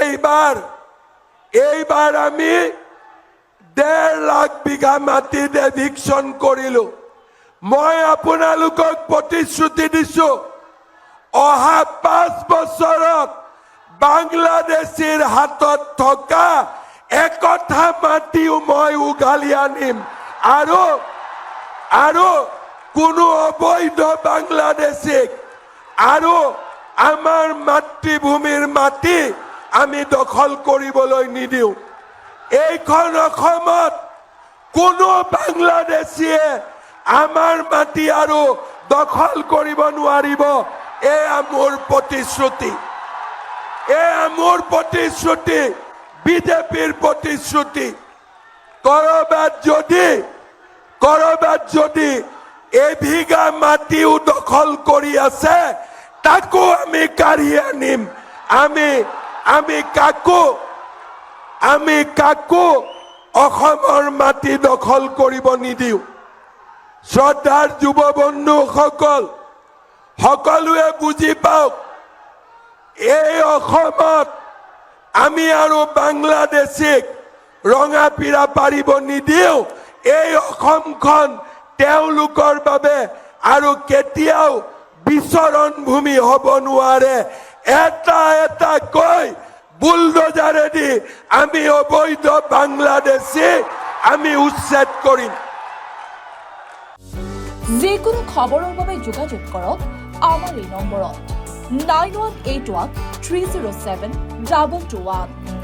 এইবাৰ আমি 1.5 লাখ বিঘা মাটিত এভিকশন কৰিলো মই আপোনালোকক প্ৰতিশ্ৰুতি দিছো অহা 5 বছৰত বাংলাদেশীৰ হাতত থকা একঠা মাটিও মই উঘালি আনিম আৰু কোনো অবৈধ বাংলাদেশীক আৰু আমাৰ মাতৃভূমিৰ মাটি আমি দখল কৰিবলৈ নিদিও এইখন অসমত কোনো বাংলাদেশীয়ে আমাৰ মাটি আৰু দখল কৰিব নোৱাৰিব এয়া মোৰ প্ৰতিশ্ৰুতি বিজেপিৰ প্ৰতিশ্ৰুতি কৰবাত যদি এবিঘা মাটিও দখল কৰি আছে তাকো আমি কাঢ়ি আনিম আমি কাকো অসমৰ মাটি দখল কৰিব নিদিও শ্ৰদ্ধাৰ যুৱ বন্ধুসকল সকলোৱে বুজি পাওক এই অসমত আমি আৰু বাংলাদেশীক ৰঙা পিৰা পাৰিব নিদিও এই অসমখন তেওঁলোকৰ বাবে আৰু কেতিয়াও বিচৰণ ভূমি হ'ব নোৱাৰে এটা কৈ বুলডোজাৰেদি আমি অবৈধ বাংলাদেশী আমি উচ্ছেদ কৰিম যিকোনো খবৰৰ বাবে যোগাযোগ কৰক আমাৰ এই নম্বৰত 9181 307 221